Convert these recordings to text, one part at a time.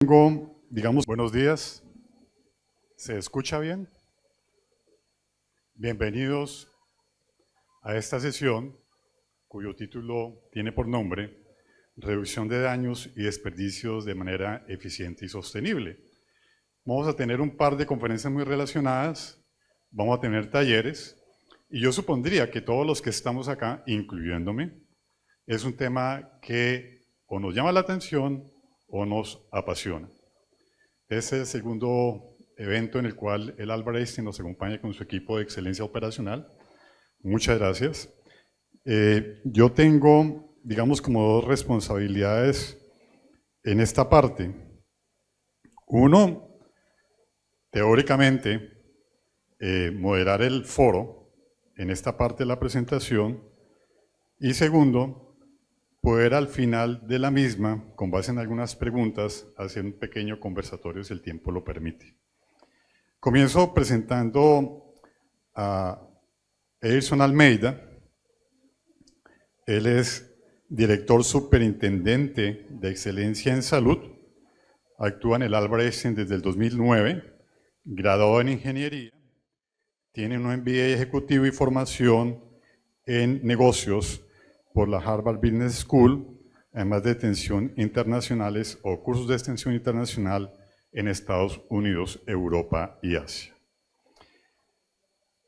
tengo, digamos, buenos días. ¿Se escucha bien? Bienvenidos a esta sesión, cuyo título tiene por nombre Reducción de daños y desperdicios de manera eficiente y sostenible. Vamos a tener un par de conferencias muy relacionadas, vamos a tener talleres, y yo supondría que todos los que estamos acá, incluyéndome, es un tema que o nos llama la atención o nos apasiona. Este es el segundo evento en el cual el Albert Einstein nos acompaña con su equipo de excelencia operacional. Muchas gracias. Yo tengo, digamos, como dos responsabilidades en esta parte. Uno, teóricamente, moderar el foro en esta parte de la presentación. Y segundo, poder al final de la misma, con base en algunas preguntas, hacer un pequeño conversatorio si el tiempo lo permite. Comienzo presentando a Edson Almeida. Él es director superintendente de excelencia en salud, actúa en el Albert Einstein desde el 2009, graduado en ingeniería, tiene un MBA ejecutivo y formación en negocios por la Harvard Business School, además de extensión internacionales o cursos de extensión internacional en Estados Unidos, Europa y Asia.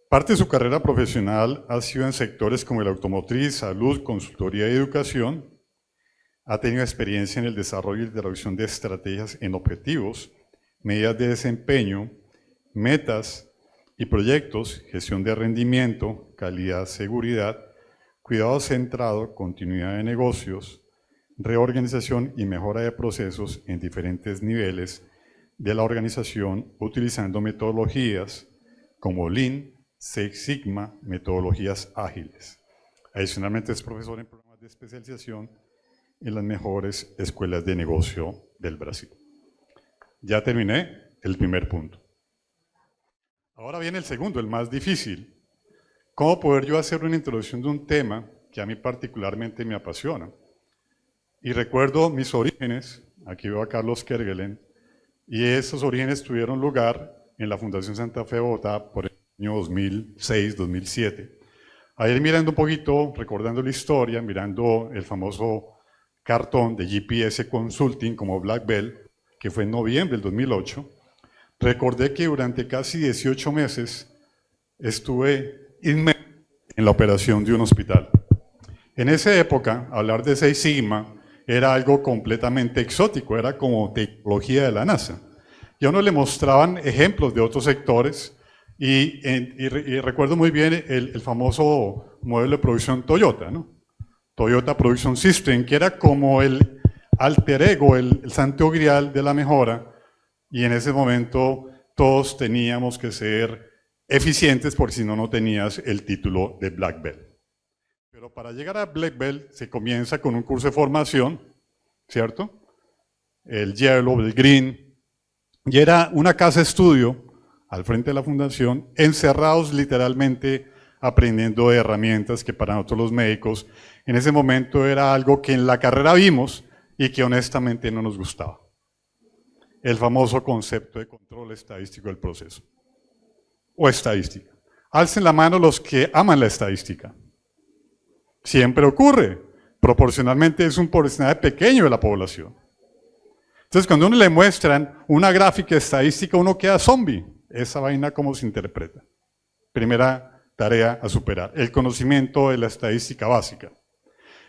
Parte de su carrera profesional ha sido en sectores como el automotriz, salud, consultoría y educación. Ha tenido experiencia en el desarrollo y la realización de estrategias en objetivos, medidas de desempeño, metas y proyectos, gestión de rendimiento, calidad, seguridad, cuidado centrado, continuidad de negocios, reorganización y mejora de procesos en diferentes niveles de la organización utilizando metodologías como Lean, Six Sigma, metodologías ágiles. Adicionalmente es profesor en programas de especialización en las mejores escuelas de negocio del Brasil. Ya terminé el primer punto. Ahora viene el segundo, el más difícil. ¿Cómo poder yo hacer una introducción de un tema que a mí particularmente me apasiona? Y recuerdo mis orígenes, aquí veo a Carlos Kerguelen, y esos orígenes tuvieron lugar en la Fundación Santa Fe de Bogotá por el año 2006-2007. Ayer mirando un poquito, recordando la historia, mirando el famoso cartón de GPS Consulting como Black Belt, que fue en noviembre del 2008, recordé que durante casi 18 meses estuve inmerso en la operación de un hospital. En esa época, hablar de Six Sigma era algo completamente exótico, era como tecnología de la NASA. Y a uno le mostraban ejemplos de otros sectores y recuerdo muy bien el famoso modelo de producción Toyota, ¿no? Toyota Production System, que era como el alter ego, el santo grial de la mejora, y en ese momento todos teníamos que ser eficientes porque si no, no tenías el título de Black Belt. Pero para llegar a Black Belt se comienza con un curso de formación, ¿cierto? El Yellow, el Green, y era una casa estudio al frente de la fundación, encerrados literalmente aprendiendo de herramientas que para nosotros los médicos en ese momento era algo que en la carrera vimos y que honestamente no nos gustaba. El famoso concepto de control estadístico del proceso. O estadística. Alcen la mano los que aman la estadística. Siempre ocurre. Proporcionalmente es un porcentaje pequeño de la población. Entonces, cuando uno le muestran una gráfica estadística, uno queda zombie. Esa vaina, ¿cómo se interpreta? Primera tarea a superar, el conocimiento de la estadística básica.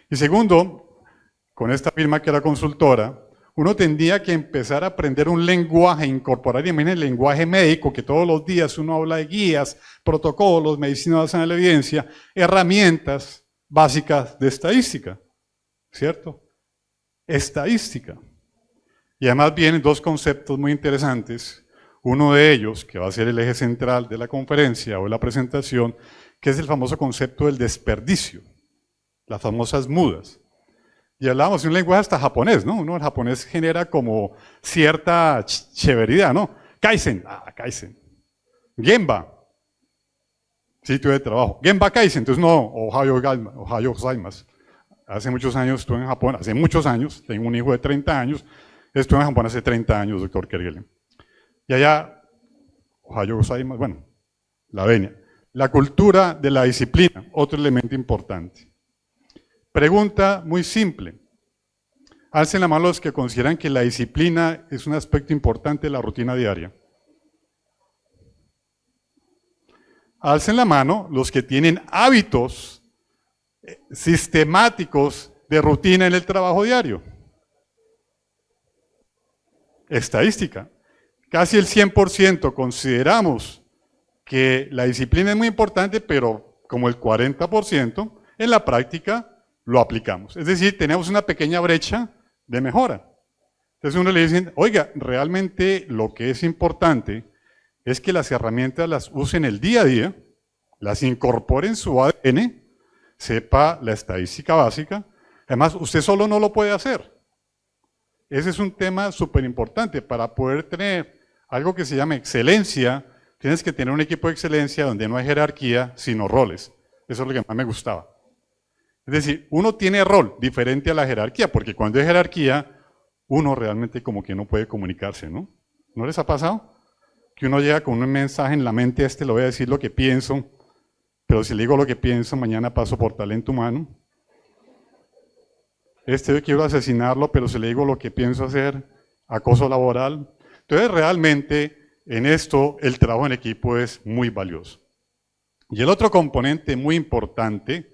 Y segundo, con esta firma que era consultora, uno tendría que empezar a aprender un lenguaje, incorporar en el lenguaje médico, que todos los días uno habla de guías, protocolos, medicina basada en la evidencia, herramientas básicas de estadística, ¿cierto? Estadística. Y además vienen dos conceptos muy interesantes, uno de ellos, que va a ser el eje central de la conferencia o de la presentación, que es el famoso concepto del desperdicio, las famosas mudas. Y hablábamos de un lenguaje hasta japonés, ¿no? Uno en japonés genera como cierta chéveridad, ¿no? Kaizen, Kaizen. Gemba, sitio de trabajo. Gemba Kaizen, entonces no, Ohio gozaimasu. Hace muchos años estuve en Japón, hace muchos años, tengo un hijo de 30 años, Estuve en Japón hace 30 años, doctor Kerguelen. Y allá, Ohayou gozaimasu, bueno, la venia. La cultura de la disciplina, otro elemento importante. Pregunta muy simple. Alcen la mano los que consideran que la disciplina es un aspecto importante de la rutina diaria. Alcen la mano los que tienen hábitos sistemáticos de rutina en el trabajo diario. Estadística. Casi el 100% consideramos que la disciplina es muy importante, pero como el 40% en la práctica lo aplicamos. Es decir, tenemos una pequeña brecha de mejora. Entonces uno le dice, oiga, realmente lo que es importante es que las herramientas las usen el día a día, las incorpore en su ADN, sepa la estadística básica. Además, usted solo no lo puede hacer. Ese es un tema súper importante. Para poder tener algo que se llama excelencia, tienes que tener un equipo de excelencia donde no hay jerarquía, sino roles. Eso es lo que más me gustaba. Es decir, uno tiene rol diferente a la jerarquía, porque cuando hay jerarquía, uno realmente como que no puede comunicarse, ¿no? ¿No les ha pasado? Que uno llega con un mensaje en la mente, le voy a decir lo que pienso, pero si le digo lo que pienso, mañana paso por talento humano. Yo quiero asesinarlo, pero si le digo lo que pienso hacer, acoso laboral. Entonces realmente en esto el trabajo en equipo es muy valioso. Y el otro componente muy importante,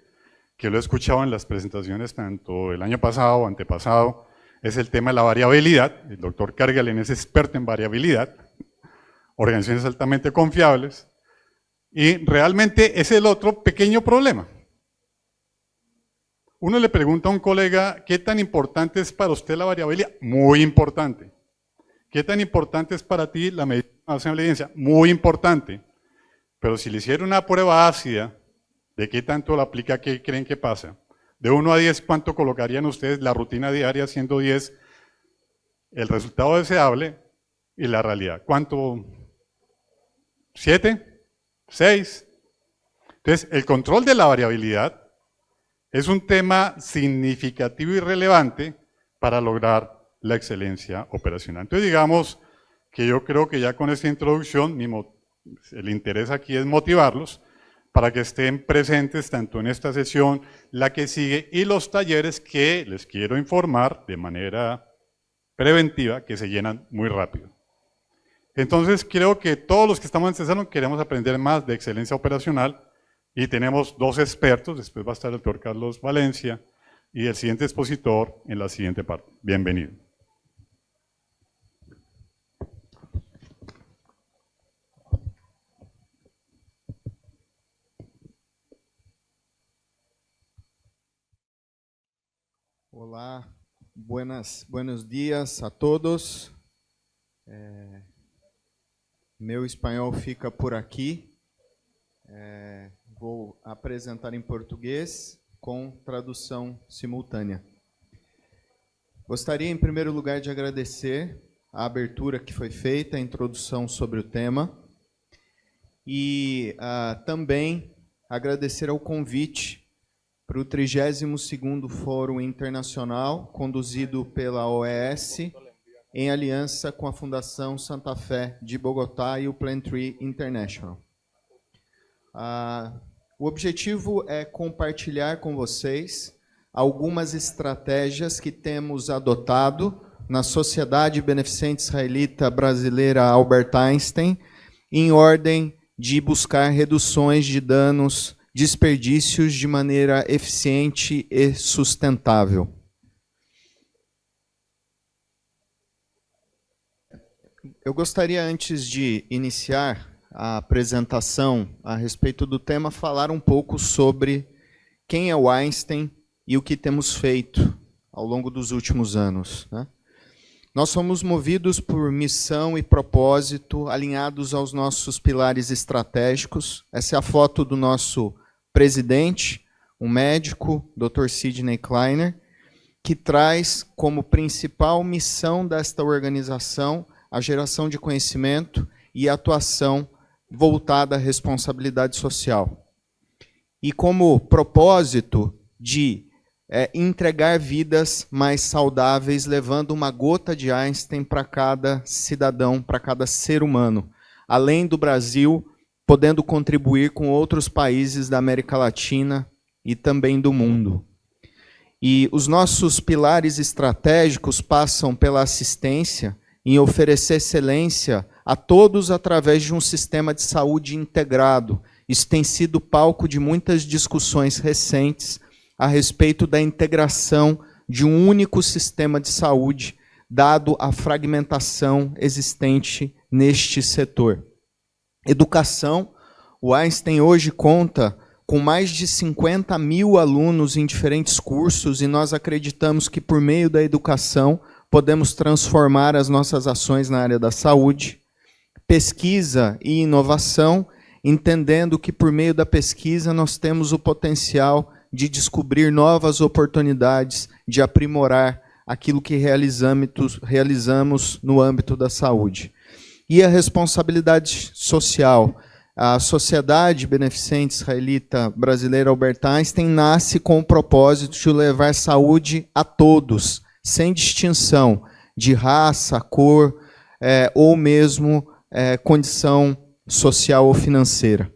que lo he escuchado en las presentaciones tanto el año pasado o antepasado, es el tema de la variabilidad. El doctor Kerguelen es experto en variabilidad, organizaciones altamente confiables, y realmente es el otro pequeño problema. Uno le pregunta a un colega, ¿qué tan importante es para usted la variabilidad? Muy importante. ¿Qué tan importante es para ti la medida de la evidencia? Muy importante. Pero si le hiciera una prueba ácida de qué tanto la aplica, ¿qué creen que pasa? De 1 a 10, ¿cuánto colocarían ustedes la rutina diaria siendo 10? El resultado deseable y la realidad. ¿Cuánto? ¿7? ¿6? Entonces, el control de la variabilidad es un tema significativo y relevante para lograr la excelencia operacional. Entonces, digamos que yo creo que ya con esta introducción, el interés aquí es motivarlos para que estén presentes tanto en esta sesión, la que sigue, y los talleres que les quiero informar de manera preventiva, que se llenan muy rápido. Entonces, creo que todos los que estamos en este salón queremos aprender más de excelencia operacional y tenemos 2 expertos, después va a estar el doctor Carlos Valencia y el siguiente expositor en la siguiente parte. Bienvenido. Olá, buenos dias a todos. Meu espanhol fica por aqui. Vou apresentar em português com tradução simultânea. Gostaria, em primeiro lugar, de agradecer a abertura que foi feita, a introdução sobre o tema, e também agradecer ao convite para o 32º Fórum Internacional, conduzido pela OES, em aliança com a Fundação Santa Fé de Bogotá e o Plantree International. O objetivo é compartilhar com vocês algumas estratégias que temos adotado na Sociedade Beneficente Israelita Brasileira Albert Einstein, em ordem de buscar reduções de danos, desperdícios de maneira eficiente e sustentável. Eu gostaria, antes de iniciar a apresentação a respeito do tema, falar um pouco sobre quem é o Einstein e o que temos feito ao longo dos últimos anos, né? Nós somos movidos por missão e propósito, alinhados aos nossos pilares estratégicos. Essa é a foto do nosso presidente, um médico, Dr. Sidney Kleiner, que traz como principal missão desta organização a geração de conhecimento e atuação voltada à responsabilidade social. E como propósito de entregar vidas mais saudáveis, levando uma gota de Einstein para cada cidadão, para cada ser humano. Além do Brasil, podendo contribuir com outros países da América Latina e também do mundo. E os nossos pilares estratégicos passam pela assistência em oferecer excelência a todos através de um sistema de saúde integrado. Isso tem sido palco de muitas discussões recentes a respeito da integração de um único sistema de saúde, dado a fragmentação existente neste setor. Educação, o Einstein hoje conta com mais de 50 mil alunos em diferentes cursos, e nós acreditamos que, por meio da educação, podemos transformar as nossas ações na área da saúde. Pesquisa e inovação, entendendo que, por meio da pesquisa, nós temos o potencial de descobrir novas oportunidades, de aprimorar aquilo que realizamos no âmbito da saúde. E a responsabilidade social. A Sociedade Beneficente Israelita Brasileira Albert Einstein nasce com o propósito de levar saúde a todos, sem distinção de raça, cor ou mesmo condição social ou financeira.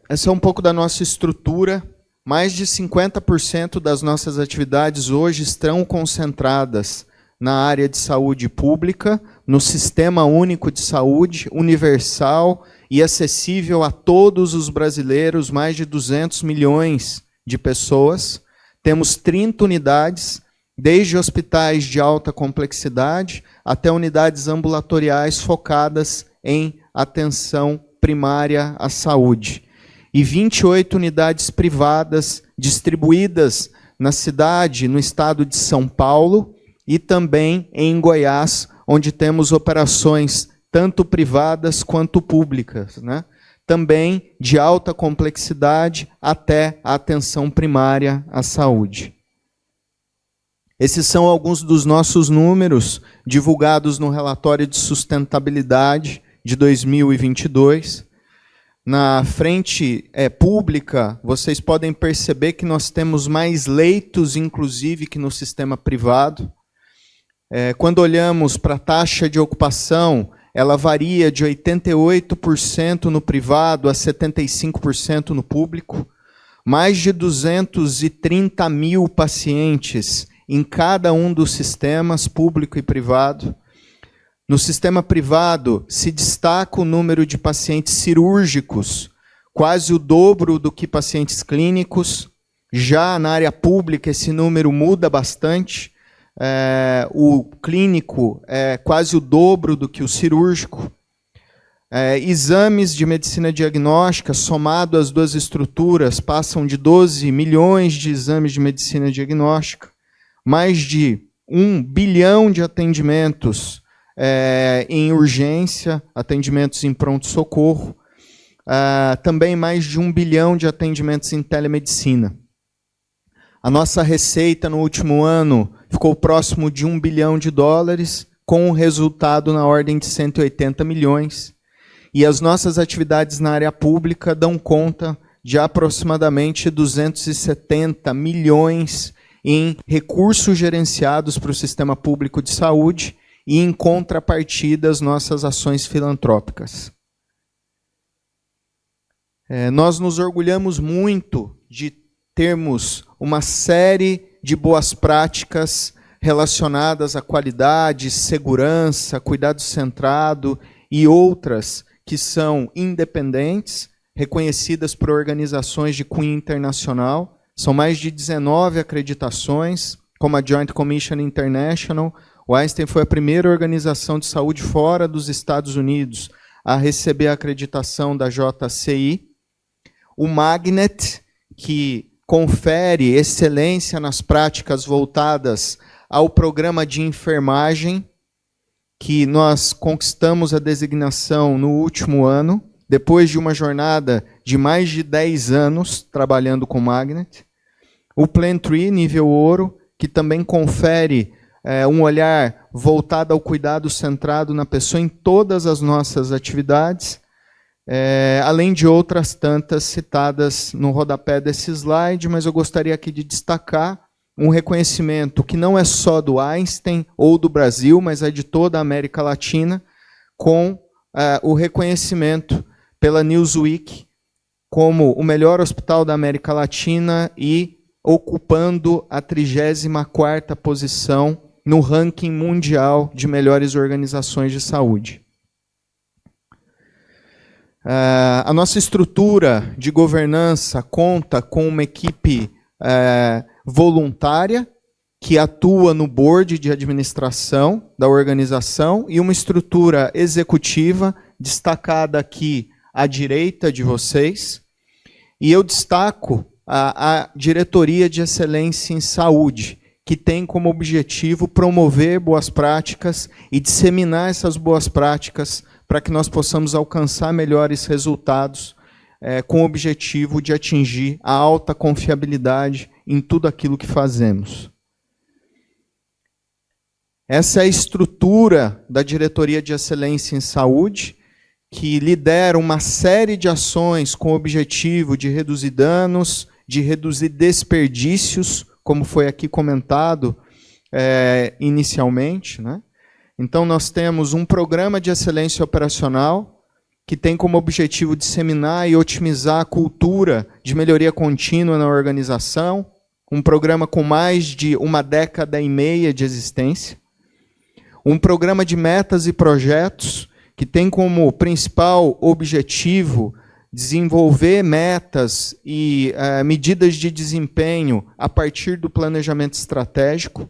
Essa é um pouco da nossa estrutura. Mais de 50% das nossas atividades hoje estão concentradas na área de saúde pública, no Sistema Único de Saúde, universal e acessível a todos os brasileiros, mais de 200 milhões de pessoas. Temos 30 unidades, desde hospitais de alta complexidade até unidades ambulatoriais focadas em atenção primária à saúde. E 28 unidades privadas distribuídas na cidade, no estado de São Paulo e também em Goiás, onde temos operações tanto privadas quanto públicas, né? Também de alta complexidade até a atenção primária à saúde. Esses são alguns dos nossos números divulgados no relatório de sustentabilidade de 2022. Na frente pública, vocês podem perceber que nós temos mais leitos, inclusive, que no sistema privado. Quando olhamos para a taxa de ocupação, ela varia de 88% no privado a 75% no público. Mais de 230 mil pacientes em cada um dos sistemas, público e privado. No sistema privado, se destaca o número de pacientes cirúrgicos, quase o dobro do que pacientes clínicos. Já na área pública, esse número muda bastante. O clínico é quase o dobro do que o cirúrgico. Exames de medicina diagnóstica, somado às duas estruturas, passam de 12 milhões de exames de medicina diagnóstica. Mais de 1 bilhão de atendimentos em urgência, atendimentos em pronto-socorro, também mais de 1 bilhão de atendimentos em telemedicina. A nossa receita no último ano ficou próximo de $1 bilhão, com um resultado na ordem de 180 milhões. E as nossas atividades na área pública dão conta de aproximadamente 270 milhões em recursos gerenciados para o sistema público de saúde, e, em contrapartida, as nossas ações filantrópicas. Nós nos orgulhamos muito de termos uma série de boas práticas relacionadas à qualidade, segurança, cuidado centrado e outras que são independentes, reconhecidas por organizações de cunho internacional. São mais de 19 acreditações, como a Joint Commission International. O Einstein foi a primeira organização de saúde fora dos Estados Unidos a receber a acreditação da JCI. O Magnet, que confere excelência nas práticas voltadas ao programa de enfermagem, que nós conquistamos a designação no último ano, depois de uma jornada de mais de 10 anos trabalhando com Magnet. O Plan Tree, nível ouro, que também confere um olhar voltado ao cuidado centrado na pessoa em todas as nossas atividades, além de outras tantas citadas no rodapé desse slide, mas eu gostaria aqui de destacar um reconhecimento que não é só do Einstein ou do Brasil, mas é de toda a América Latina, com o reconhecimento pela Newsweek como o melhor hospital da América Latina e ocupando a 34ª posição no ranking mundial de melhores organizações de saúde. A nossa estrutura de governança conta com uma equipe voluntária que atua no board de administração da organização e uma estrutura executiva destacada aqui à direita de vocês. E eu destaco a Diretoria de Excelência em Saúde, que tem como objetivo promover boas práticas e disseminar essas boas práticas para que nós possamos alcançar melhores resultados com o objetivo de atingir a alta confiabilidade em tudo aquilo que fazemos. Essa é a estrutura da Diretoria de Excelência em Saúde, que lidera uma série de ações com o objetivo de reduzir danos, de reduzir desperdícios, como foi aqui comentado inicialmente, né? Então, nós temos um programa de excelência operacional que tem como objetivo disseminar e otimizar a cultura de melhoria contínua na organização, um programa com mais de 1,5 décadas de existência, um programa de metas e projetos que tem como principal objetivo desenvolver metas e medidas de desempenho a partir do planejamento estratégico,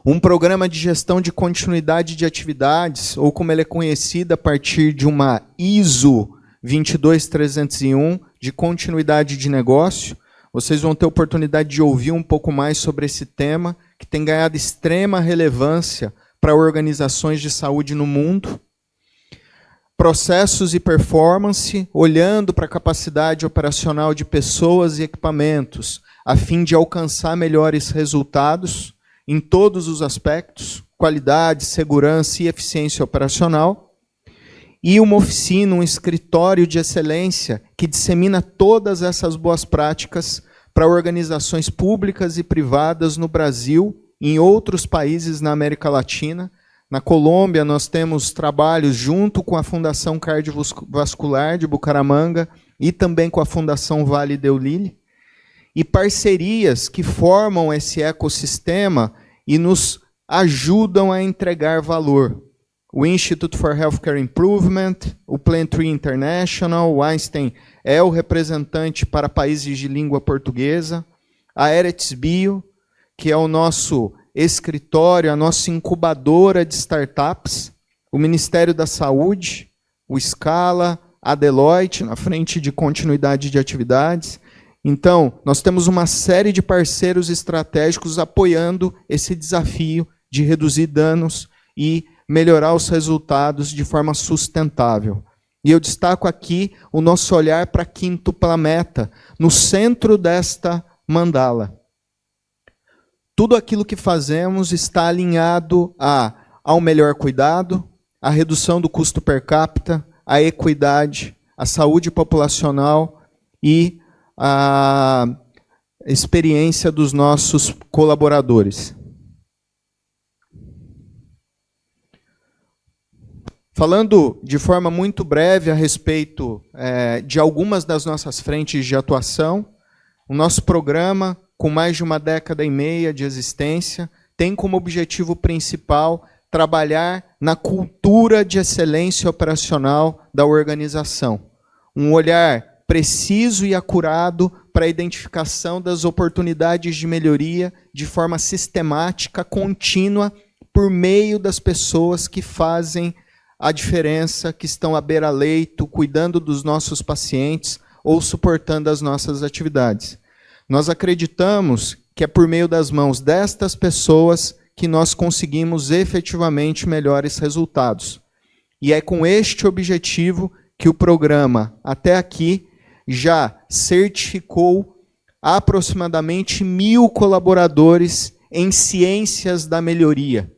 um programa de gestão de continuidade de atividades, ou como ele é conhecido a partir de uma ISO 22301, de continuidade de negócio. Vocês vão ter oportunidade de ouvir um pouco mais sobre esse tema, que tem ganhado extrema relevância para organizações de saúde no mundo. Processos e performance, olhando para a capacidade operacional de pessoas e equipamentos, a fim de alcançar melhores resultados em todos os aspectos, qualidade, segurança e eficiência operacional. E uma oficina, um escritório de excelência que dissemina todas essas boas práticas para organizações públicas e privadas no Brasil e em outros países na América Latina. Na Colômbia, nós temos trabalhos junto com a Fundação Cardiovascular de Bucaramanga e também com a Fundação Vale del Lille, e parcerias que formam esse ecossistema e nos ajudam a entregar valor. O Institute for Healthcare Improvement, o Plan Tree International, o Einstein é o representante para países de língua portuguesa, a Eretz Bio, que é o nosso escritório, a nossa incubadora de startups, o Ministério da Saúde, o Scala, a Deloitte, na frente de continuidade de atividades. Então, nós temos uma série de parceiros estratégicos apoiando esse desafio de reduzir danos e melhorar os resultados de forma sustentável. E eu destaco aqui o nosso olhar para a quíntupla meta, no centro desta mandala. Tudo aquilo que fazemos está alinhado ao melhor cuidado, à redução do custo per capita, à equidade, à saúde populacional e à experiência dos nossos colaboradores. Falando de forma muito breve a respeito de algumas das nossas frentes de atuação, o nosso programa, com mais de 1,5 décadas de existência, tem como objetivo principal trabalhar na cultura de excelência operacional da organização. Um olhar preciso e acurado para a identificação das oportunidades de melhoria de forma sistemática, contínua, por meio das pessoas que fazem a diferença, que estão à beira-leito, cuidando dos nossos pacientes ou suportando as nossas atividades. Nós acreditamos que é por meio das mãos destas pessoas que nós conseguimos efetivamente melhores resultados. E é com este objetivo que o programa, até aqui, já certificou aproximadamente 1.000 colaboradores em ciências da melhoria,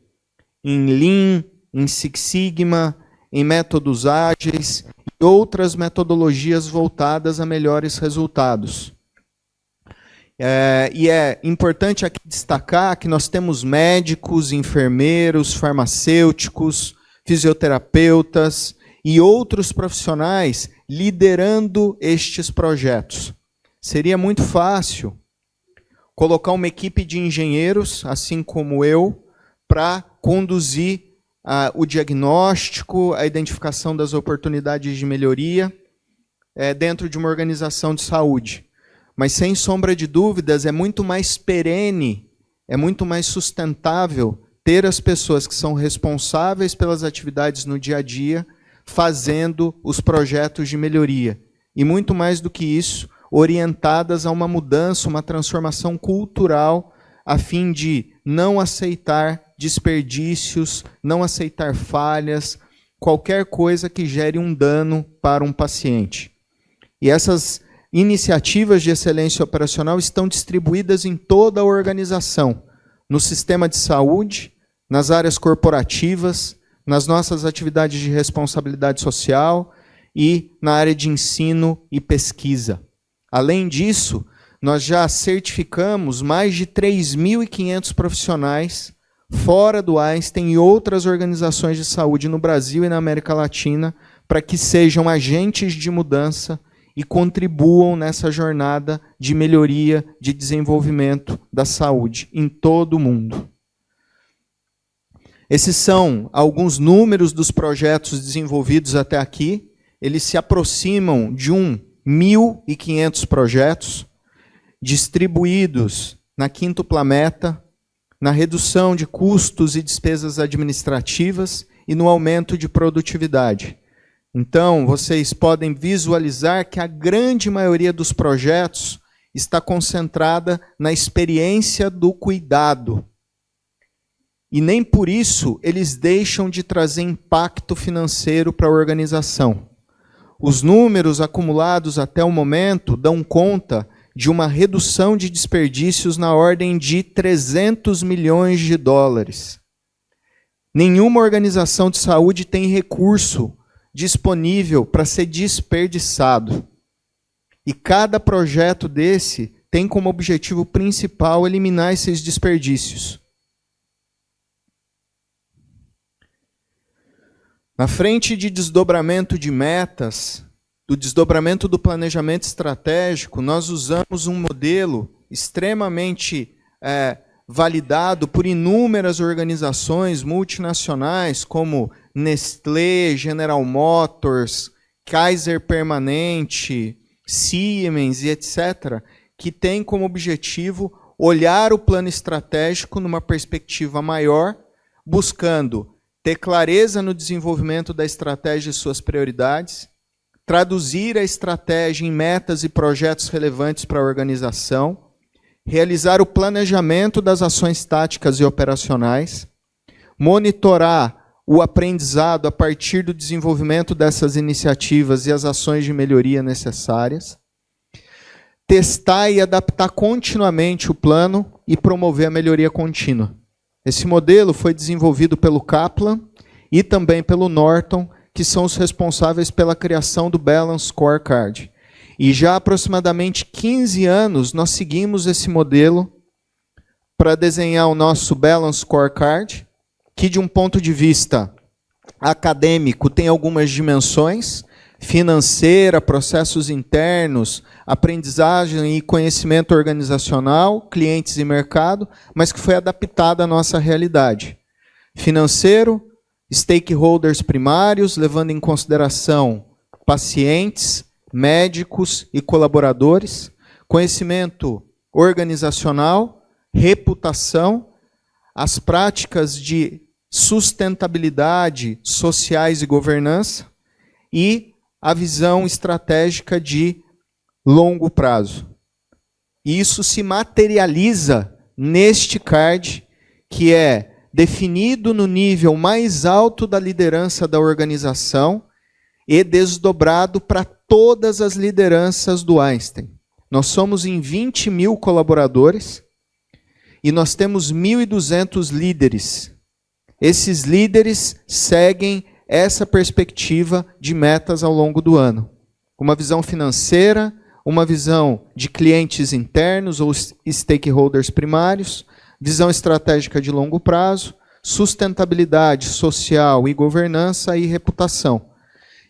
em Lean, em Six Sigma, em métodos ágeis e outras metodologias voltadas a melhores resultados. E é importante aqui destacar que nós temos médicos, enfermeiros, farmacêuticos, fisioterapeutas e outros profissionais liderando estes projetos. Seria muito fácil colocar uma equipe de engenheiros, assim como eu, para conduzir o diagnóstico, a identificação das oportunidades de melhoria dentro de uma organização de saúde. Mas, sem sombra de dúvidas, é muito mais perene, é muito mais sustentável ter as pessoas que são responsáveis pelas atividades no dia a dia, fazendo os projetos de melhoria. E, muito mais do que isso, orientadas a uma mudança, uma transformação cultural, a fim de não aceitar desperdícios, não aceitar falhas, qualquer coisa que gere um dano para um paciente. E essas iniciativas de excelência operacional estão distribuídas em toda a organização, no sistema de saúde, nas áreas corporativas, nas nossas atividades de responsabilidade social e na área de ensino e pesquisa. Além disso, nós já certificamos mais de 3.500 profissionais fora do Einstein e outras organizações de saúde no Brasil e na América Latina para que sejam agentes de mudança e contribuam nessa jornada de melhoria, de desenvolvimento da saúde em todo o mundo. Esses são alguns números dos projetos desenvolvidos até aqui. Eles se aproximam de 1.500 projetos, distribuídos na quíntupla meta, na redução de custos e despesas administrativas e no aumento de produtividade. Então, vocês podem visualizar que a grande maioria dos projetos está concentrada na experiência do cuidado. E nem por isso eles deixam de trazer impacto financeiro para a organização. Os números acumulados até o momento dão conta de uma redução de desperdícios na ordem de 300 milhões de dólares. Nenhuma organização de saúde tem recurso disponível para ser desperdiçado. E cada projeto desse tem como objetivo principal eliminar esses desperdícios. Na frente de desdobramento de metas, do desdobramento do planejamento estratégico, nós usamos um modelo extremamente validado por inúmeras organizações multinacionais, como Nestlé, General Motors, Kaiser Permanente, Siemens e etc., que tem como objetivo olhar o plano estratégico numa perspectiva maior, buscando ter clareza no desenvolvimento da estratégia e suas prioridades, traduzir a estratégia em metas e projetos relevantes para a organização, realizar o planejamento das ações táticas e operacionais, monitorar o aprendizado a partir do desenvolvimento dessas iniciativas e as ações de melhoria necessárias, testar e adaptar continuamente o plano e promover a melhoria contínua. Esse modelo foi desenvolvido pelo Kaplan e também pelo Norton, que são os responsáveis pela criação do Balance Scorecard. E já há aproximadamente 15 anos nós seguimos esse modelo para desenhar o nosso Balance Scorecard, que de um ponto de vista acadêmico tem algumas dimensões: financeira, processos internos, aprendizagem e conhecimento organizacional, clientes e mercado, mas que foi adaptada à nossa realidade. Financeiro, stakeholders primários, levando em consideração pacientes, médicos e colaboradores. Conhecimento organizacional, reputação, as práticas de sustentabilidade sociais e governança e a visão estratégica de longo prazo. Isso se materializa neste card, que é definido no nível mais alto da liderança da organização e desdobrado para todas as lideranças do Einstein. Nós somos em 20 mil colaboradores e nós temos 1.200 líderes. Esses líderes seguem essa perspectiva de metas ao longo do ano. Uma visão financeira, uma visão de clientes internos ou stakeholders primários, visão estratégica de longo prazo, sustentabilidade social e governança e reputação.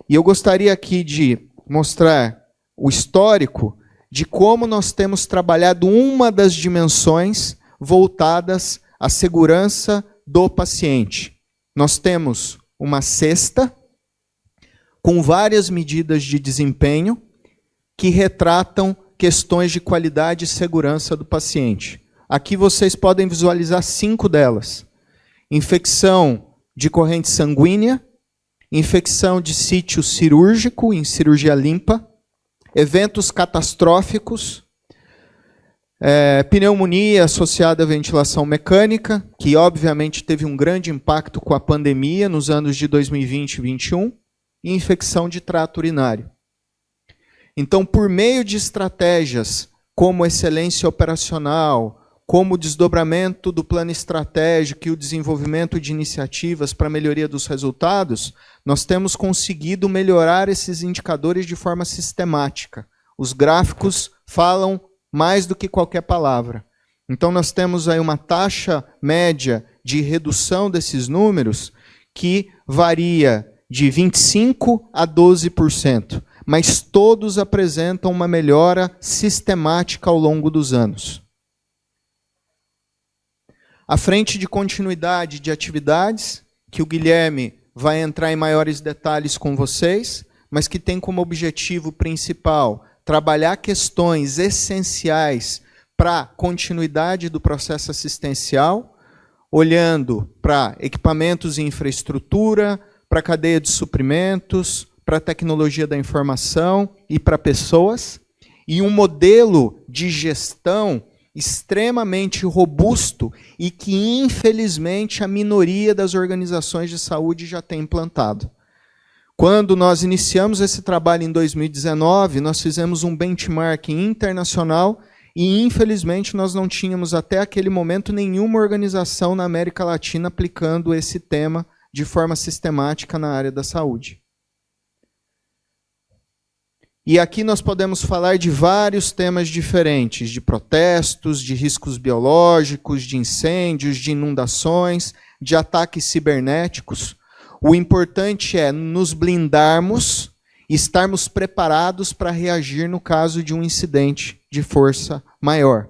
E eu gostaria aqui de mostrar o histórico de como nós temos trabalhado uma das dimensões voltadas à segurança do paciente. Nós temos uma cesta com várias medidas de desempenho que retratam questões de qualidade e segurança do paciente. Aqui vocês podem visualizar 5 delas. Infecção de corrente sanguínea, infecção de sítio cirúrgico em cirurgia limpa, eventos catastróficos, pneumonia associada à ventilação mecânica, que obviamente teve um grande impacto com a pandemia nos anos de 2020 e 2021, e infecção de trato urinário. Então, por meio de estratégias como excelência operacional, como o desdobramento do plano estratégico e o desenvolvimento de iniciativas para a melhoria dos resultados, nós temos conseguido melhorar esses indicadores de forma sistemática. Os gráficos falam mais do que qualquer palavra. Então, nós temos aí uma taxa média de redução desses números que varia de 25% a 12%, mas todos apresentam uma melhora sistemática ao longo dos anos. A frente de continuidade de atividades, que o Guilherme vai entrar em maiores detalhes com vocês, mas que tem como objetivo principal trabalhar questões essenciais para a continuidade do processo assistencial, olhando para equipamentos e infraestrutura, para a cadeia de suprimentos, para a tecnologia da informação e para pessoas, e um modelo de gestão extremamente robusto e que, infelizmente, a minoria das organizações de saúde já tem implantado. Quando nós iniciamos esse trabalho em 2019, nós fizemos um benchmarking internacional e, infelizmente, nós não tínhamos até aquele momento nenhuma organização na América Latina aplicando esse tema de forma sistemática na área da saúde. E aqui nós podemos falar de vários temas diferentes, de protestos, de riscos biológicos, de incêndios, de inundações, de ataques cibernéticos. O importante é nos blindarmos e estarmos preparados para reagir no caso de um incidente de força maior.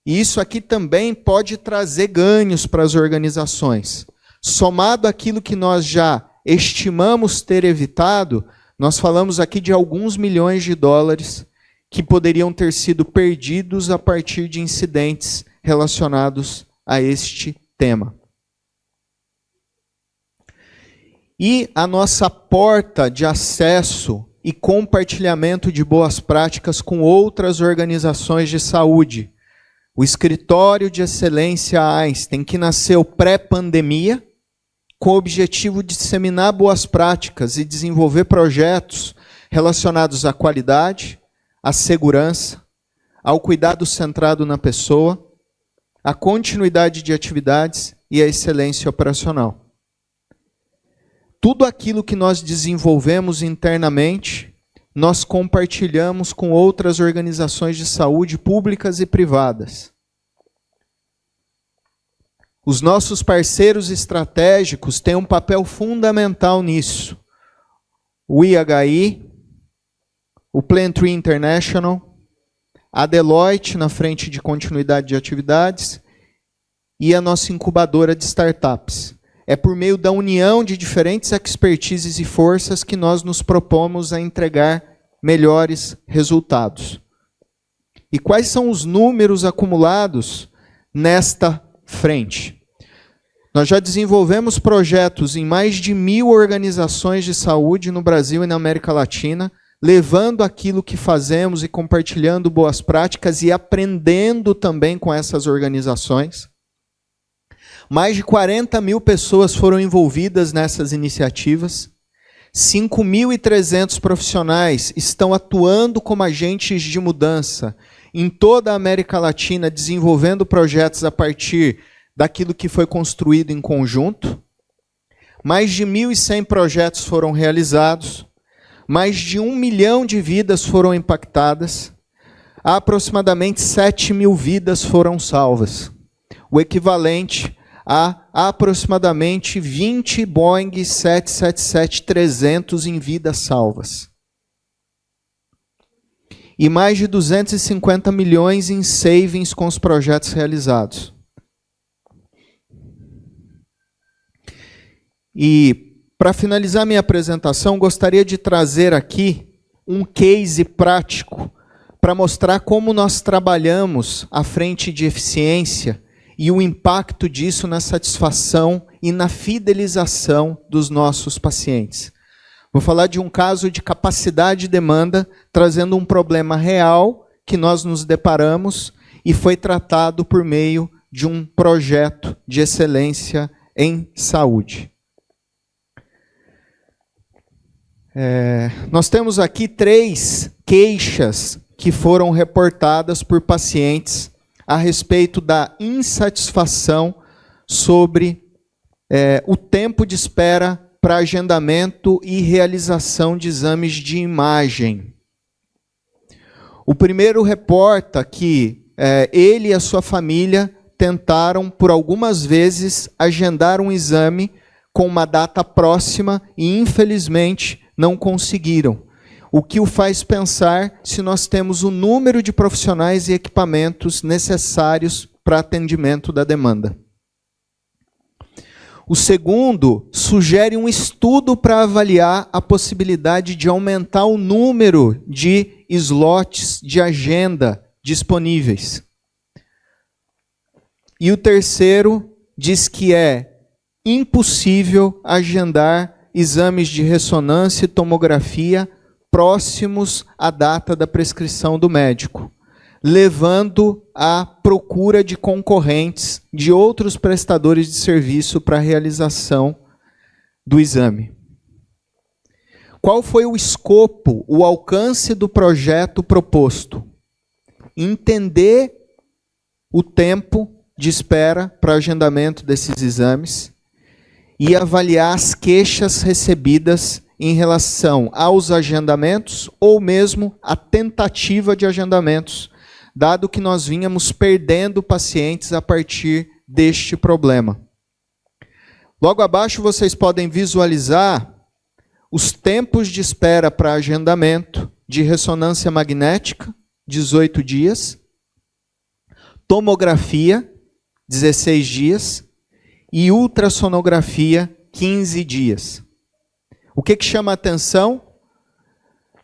E isso aqui também pode trazer ganhos para as organizações. Somado àquilo que nós já estimamos ter evitado, nós falamos aqui de alguns milhões de dólares que poderiam ter sido perdidos a partir de incidentes relacionados a este tema. E a nossa porta de acesso e compartilhamento de boas práticas com outras organizações de saúde. O Escritório de Excelência Einstein, que nasceu pré-pandemia, com o objetivo de disseminar boas práticas e desenvolver projetos relacionados à qualidade, à segurança, ao cuidado centrado na pessoa, à continuidade de atividades e à excelência operacional. Tudo aquilo que nós desenvolvemos internamente, nós compartilhamos com outras organizações de saúde públicas e privadas. Os nossos parceiros estratégicos têm um papel fundamental nisso. O IHI, o Plantree International, a Deloitte na frente de continuidade de atividades e a nossa incubadora de startups. É por meio da união de diferentes expertises e forças que nós nos propomos a entregar melhores resultados. E quais são os números acumulados nesta frente? Nós já desenvolvemos projetos em mais de 1.000 organizações de saúde no Brasil e na América Latina, levando aquilo que fazemos e compartilhando boas práticas e aprendendo também com essas organizações. Mais de 40.000 pessoas foram envolvidas nessas iniciativas. 5.300 profissionais estão atuando como agentes de mudança em toda a América Latina, desenvolvendo projetos a partir daquilo que foi construído em conjunto. Mais de 1.100 projetos foram realizados, mais de 1 milhão de vidas foram impactadas, aproximadamente 7.000 vidas foram salvas, o equivalente a aproximadamente 20 Boeing 777-300 em vidas salvas. E mais de 250 milhões em savings com os projetos realizados. E, para finalizar minha apresentação, gostaria de trazer aqui um case prático para mostrar como nós trabalhamos à frente de eficiência e o impacto disso na satisfação e na fidelização dos nossos pacientes. Vou falar de um caso de capacidade e demanda, trazendo um problema real que nós nos deparamos e foi tratado por meio de um projeto de excelência em saúde. Nós temos aqui 3 queixas que foram reportadas por pacientes a respeito da insatisfação sobre o tempo de espera para agendamento e realização de exames de imagem. O primeiro reporta que ele e a sua família tentaram por algumas vezes agendar um exame com uma data próxima e infelizmente não conseguiram. O que o faz pensar se nós temos o número de profissionais e equipamentos necessários para atendimento da demanda. O segundo sugere um estudo para avaliar a possibilidade de aumentar o número de slots de agenda disponíveis. E o terceiro diz que é impossível agendar exames de ressonância e tomografia próximos à data da prescrição do médico, levando à procura de concorrentes de outros prestadores de serviço para a realização do exame. Qual foi o escopo, o alcance do projeto proposto? Entender o tempo de espera para agendamento desses exames e avaliar as queixas recebidas em relação aos agendamentos ou mesmo a tentativa de agendamentos, dado que nós vínhamos perdendo pacientes a partir deste problema. Logo abaixo vocês podem visualizar os tempos de espera para agendamento de ressonância magnética, 18 dias, tomografia, 16 dias, e ultrassonografia, 15 dias. O que chama a atenção?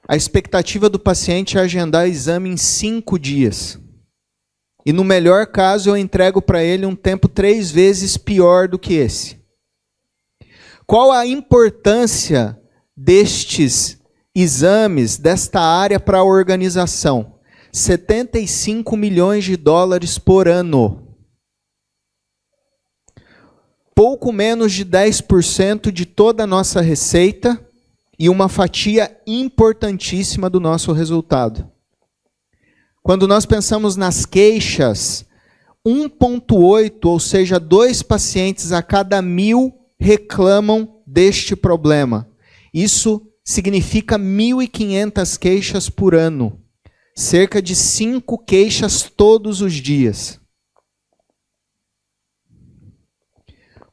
A expectativa do paciente é agendar o exame em 5 dias. E no melhor caso, eu entrego para ele um tempo 3 vezes pior do que esse. Qual a importância destes exames, desta área para a organização? 75 milhões de dólares por ano. Pouco menos de 10% de toda a nossa receita e uma fatia importantíssima do nosso resultado. Quando nós pensamos nas queixas, 1,8, ou seja, 2 pacientes a cada 1.000 reclamam deste problema. Isso significa 1.500 queixas por ano. Cerca de 5 queixas todos os dias.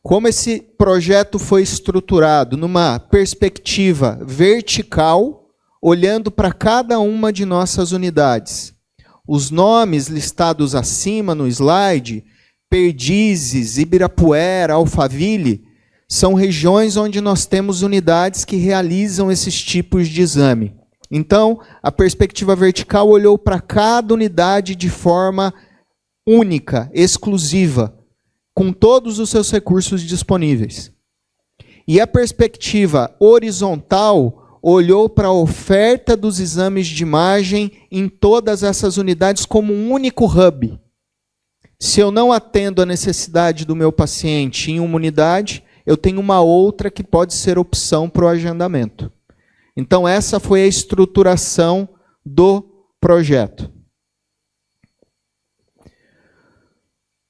Como esse projeto foi estruturado? Numa perspectiva vertical, olhando para cada uma de nossas unidades. Os nomes listados acima no slide, Perdizes, Ibirapuera, Alphaville, são regiões onde nós temos unidades que realizam esses tipos de exame. Então, a perspectiva vertical olhou para cada unidade de forma única, exclusiva, com todos os seus recursos disponíveis. E a perspectiva horizontal olhou para a oferta dos exames de imagem em todas essas unidades como um único hub. Se eu não atendo a necessidade do meu paciente em uma unidade, eu tenho uma outra que pode ser opção para o agendamento. Então, essa foi a estruturação do projeto.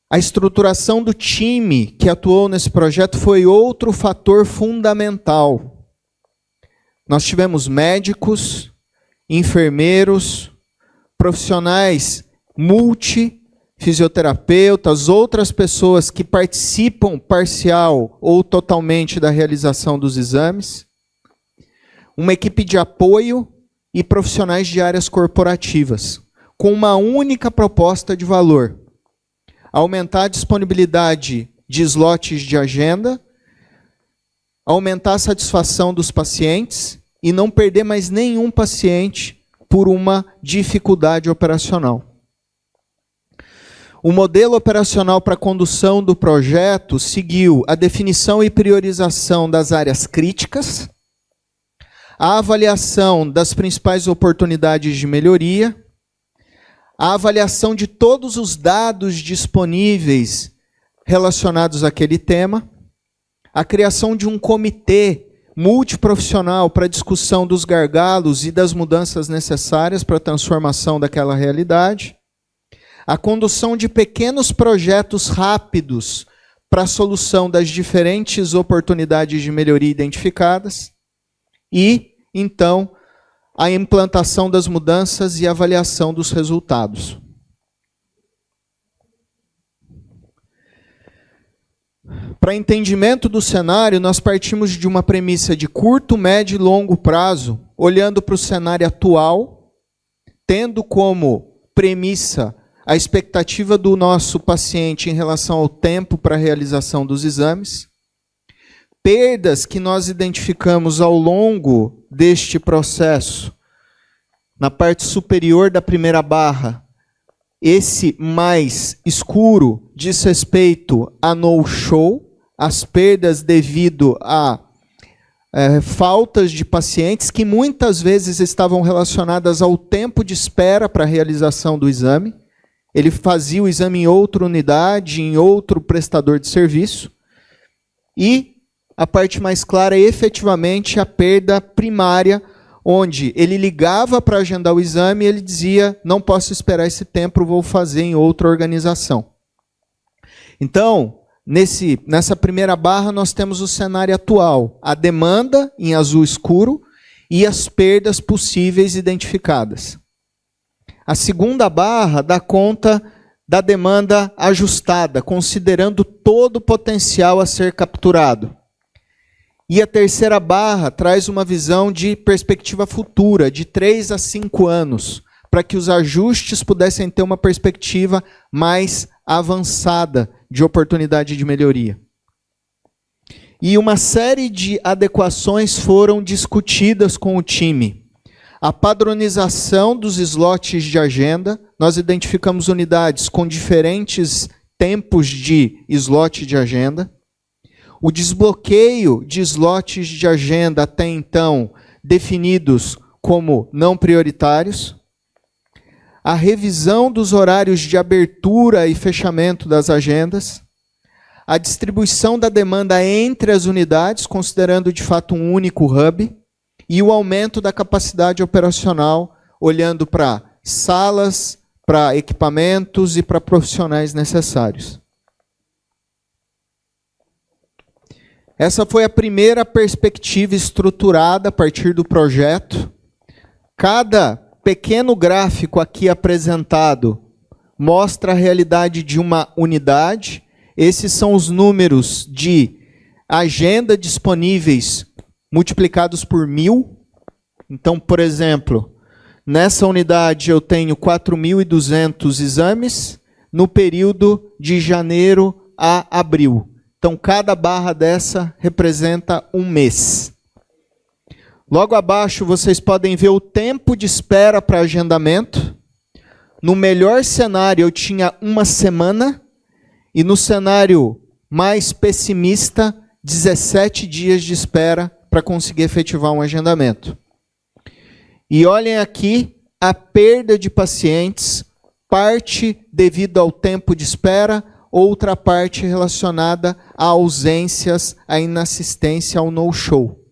A estruturação do time que atuou nesse projeto foi outro fator fundamental. Nós tivemos médicos, enfermeiros, profissionais fisioterapeutas, outras pessoas que participam parcial ou totalmente da realização dos exames, uma equipe de apoio e profissionais de áreas corporativas, com uma única proposta de valor: aumentar a disponibilidade de slots de agenda, aumentar a satisfação dos pacientes e não perder mais nenhum paciente por uma dificuldade operacional. O modelo operacional para a condução do projeto seguiu a definição e priorização das áreas críticas, a avaliação das principais oportunidades de melhoria, a avaliação de todos os dados disponíveis relacionados àquele tema, a criação de um comitê multiprofissional para discussão dos gargalos e das mudanças necessárias para a transformação daquela realidade, a condução de pequenos projetos rápidos para a solução das diferentes oportunidades de melhoria identificadas e, então, a implantação das mudanças e avaliação dos resultados. Para entendimento do cenário, nós partimos de uma premissa de curto, médio e longo prazo, olhando para o cenário atual, tendo como premissa a expectativa do nosso paciente em relação ao tempo para a realização dos exames, perdas que nós identificamos ao longo deste processo. Na parte superior da primeira barra, esse mais escuro diz respeito a no-show, as perdas devido a faltas de pacientes que muitas vezes estavam relacionadas ao tempo de espera para a realização do exame. Ele fazia o exame em outra unidade, em outro prestador de serviço. E a parte mais clara é efetivamente a perda primária, onde ele ligava para agendar o exame e ele dizia: não posso esperar esse tempo, vou fazer em outra organização. Então, nessa primeira barra, nós temos o cenário atual, a demanda em azul escuro e as perdas possíveis identificadas. A segunda barra dá conta da demanda ajustada, considerando todo o potencial a ser capturado. E a terceira barra traz uma visão de perspectiva futura, de 3 a 5 anos, para que os ajustes pudessem ter uma perspectiva mais avançada de oportunidade de melhoria. E uma série de adequações foram discutidas com o time. A padronização dos slots de agenda, nós identificamos unidades com diferentes tempos de slot de agenda. O desbloqueio de slots de agenda até então definidos como não prioritários. A revisão dos horários de abertura e fechamento das agendas. A distribuição da demanda entre as unidades, considerando de fato um único hub. E o aumento da capacidade operacional, olhando para salas, para equipamentos e para profissionais necessários. Essa foi a primeira perspectiva estruturada a partir do projeto. Cada pequeno gráfico aqui apresentado mostra a realidade de uma unidade. Esses são os números de agenda disponíveis multiplicados por 1000. Então, por exemplo, nessa unidade eu tenho 4.200 exames no período de janeiro a abril. Então, cada barra dessa representa um mês. Logo abaixo, vocês podem ver o tempo de espera para agendamento. No melhor cenário, eu tinha 1 semana. E no cenário mais pessimista, 17 dias de espera para conseguir efetivar um agendamento. E olhem aqui a perda de pacientes, parte devido ao tempo de espera, outra parte relacionada a ausências, a inassistência ao no-show.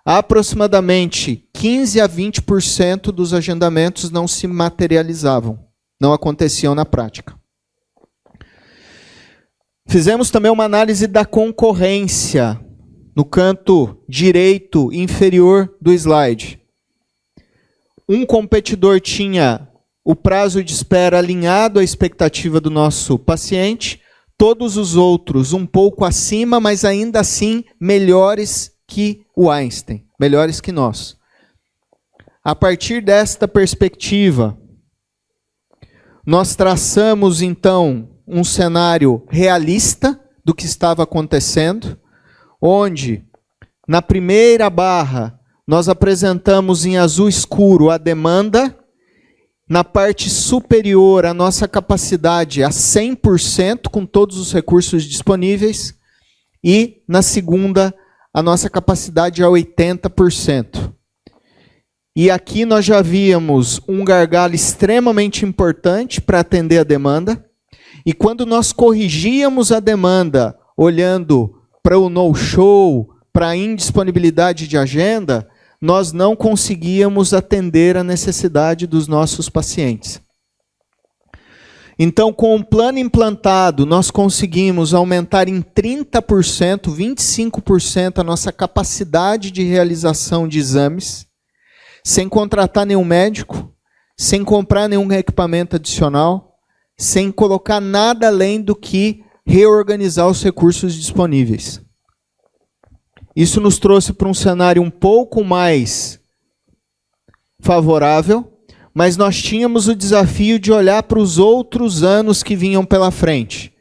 Aproximadamente 15 a 20% dos agendamentos não se materializavam, não aconteciam na prática. Fizemos também uma análise da concorrência, no canto direito inferior do slide. Um competidor tinha o prazo de espera alinhado à expectativa do nosso paciente, todos os outros um pouco acima, mas ainda assim melhores que o Einstein, melhores que nós. A partir desta perspectiva, nós traçamos então um cenário realista do que estava acontecendo, onde na primeira barra nós apresentamos em azul escuro a demanda, na parte superior a nossa capacidade a 100% com todos os recursos disponíveis e na segunda a nossa capacidade a 80%. E aqui nós já víamos um gargalo extremamente importante para atender a demanda. E quando nós corrigíamos a demanda, olhando para o no-show, para a indisponibilidade de agenda, nós não conseguíamos atender a necessidade dos nossos pacientes. Então, com o plano implantado, nós conseguimos aumentar em 30%, 25% a nossa capacidade de realização de exames, sem contratar nenhum médico, sem comprar nenhum equipamento adicional, sem colocar nada além do que reorganizar os recursos disponíveis. Isso nos trouxe para um cenário um pouco mais favorável, mas nós tínhamos o desafio de olhar para os outros anos que vinham pela frente.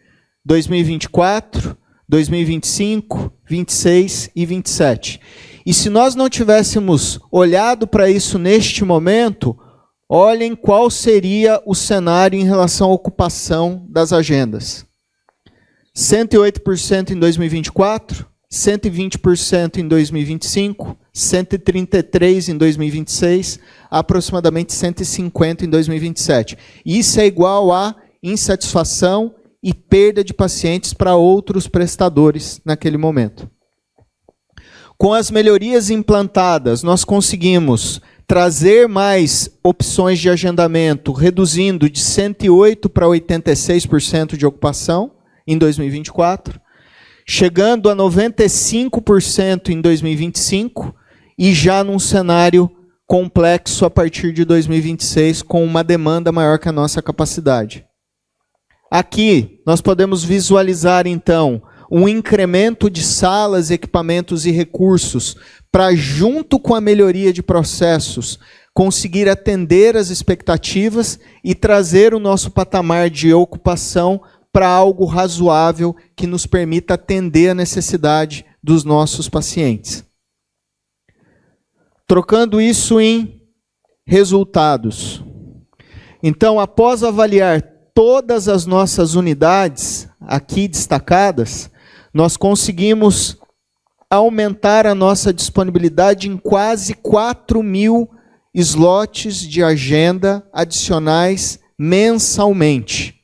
2024, 2025, 26 e 27. E se nós não tivéssemos olhado para isso neste momento, olhem qual seria o cenário em relação à ocupação das agendas. 108% em 2024, 120% em 2025, 133% em 2026, aproximadamente 150% em 2027. Isso é igual a insatisfação e perda de pacientes para outros prestadores naquele momento. Com as melhorias implantadas, nós conseguimos trazer mais opções de agendamento, reduzindo de 108% para 86% de ocupação em 2024, chegando a 95% em 2025 e já num cenário complexo a partir de 2026, com uma demanda maior que a nossa capacidade. Aqui nós podemos visualizar, então, um incremento de salas, equipamentos e recursos para, junto com a melhoria de processos, conseguir atender as expectativas e trazer o nosso patamar de ocupação para algo razoável que nos permita atender a necessidade dos nossos pacientes. Trocando isso em resultados. Então, após avaliar todas as nossas unidades aqui destacadas, nós conseguimos aumentar a nossa disponibilidade em quase 4.000 slots de agenda adicionais mensalmente.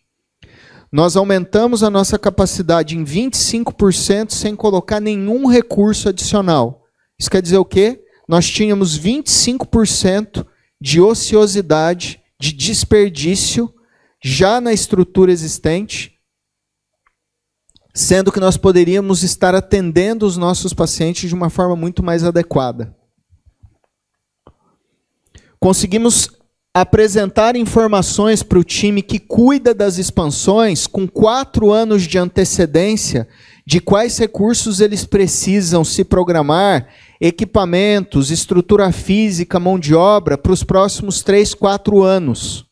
Nós aumentamos a nossa capacidade em 25% sem colocar nenhum recurso adicional. Isso quer dizer o quê? Nós tínhamos 25% de ociosidade, de desperdício, já na estrutura existente, sendo que nós poderíamos estar atendendo os nossos pacientes de uma forma muito mais adequada. Conseguimos apresentar informações para o time que cuida das expansões com 4 anos de antecedência de quais recursos eles precisam se programar, equipamentos, estrutura física, mão de obra, para os próximos 3, 4 anos.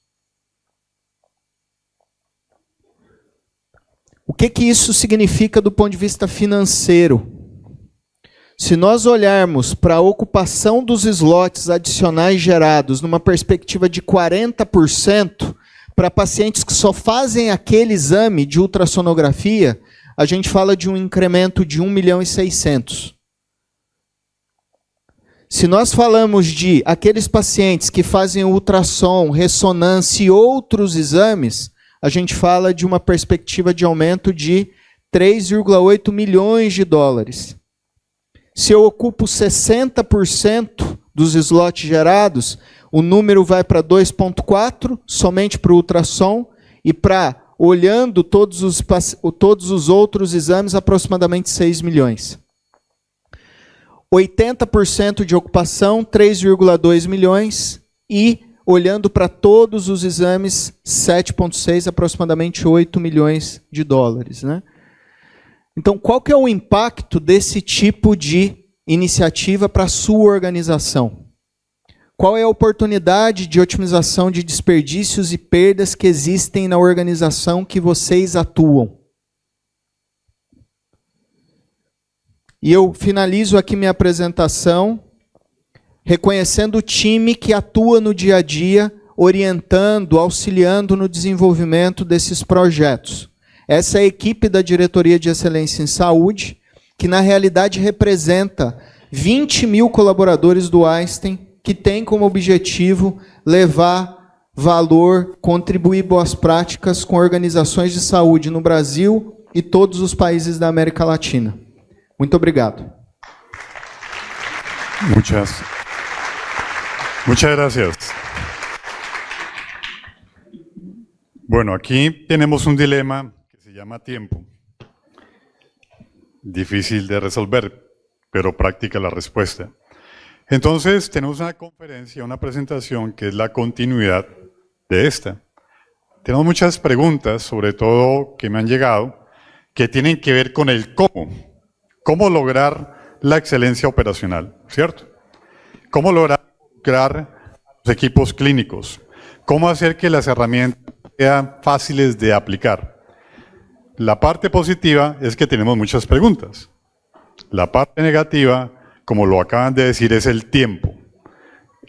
O que isso significa do ponto de vista financeiro? Se nós olharmos para a ocupação dos slots adicionais gerados numa perspectiva de 40%, para pacientes que só fazem aquele exame de ultrassonografia, a gente fala de um incremento de 1.600.000. Se nós falamos de aqueles pacientes que fazem ultrassom, ressonância e outros exames, a gente fala de uma perspectiva de aumento de 3,8 milhões de dólares. Se eu ocupo 60% dos slots gerados, o número vai para 2,4 somente para o ultrassom e para, olhando todos os outros exames, aproximadamente 6 milhões. 80% de ocupação, 3,2 milhões e, olhando para todos os exames, 7,6, aproximadamente 8 milhões de dólares, né? Então, qual que é o impacto desse tipo de iniciativa para a sua organização? Qual é a oportunidade de otimização de desperdícios e perdas que existem na organização que vocês atuam? E eu finalizo aqui minha apresentação reconhecendo o time que atua no dia a dia, orientando, auxiliando no desenvolvimento desses projetos. Essa é a equipe da Diretoria de Excelência em Saúde, que na realidade representa 20 mil colaboradores do Einstein, que tem como objetivo levar valor, contribuir boas práticas com organizações de saúde no Brasil e todos os países da América Latina. Muito obrigado. Muchas gracias. Bueno, aquí tenemos un dilema que se llama tiempo. Difícil de resolver, pero práctica la respuesta. Entonces, tenemos una conferencia, una presentación que es la continuidad de esta. Tenemos muchas preguntas, sobre todo que me han llegado, que tienen que ver con el cómo. ¿Cómo lograr la excelencia operacional? ¿Cierto? ¿Cómo lograr los equipos clínicos? ¿Cómo hacer que las herramientas sean fáciles de aplicar? La parte positiva es que tenemos muchas preguntas. La parte negativa, como lo acaban de decir, es el tiempo,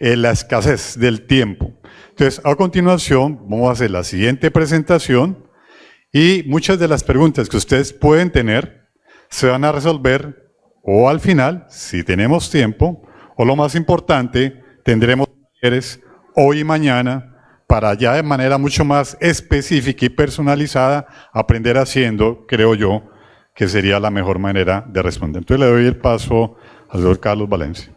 la escasez del tiempo. Entonces, a continuación, vamos a hacer la siguiente presentación y muchas de las preguntas que ustedes pueden tener se van a resolver o al final, si tenemos tiempo, o lo más importante, tendremos talleres hoy y mañana para ya de manera mucho más específica y personalizada aprender haciendo, creo yo, que sería la mejor manera de responder. Entonces le doy el paso al doctor Carlos Valencia.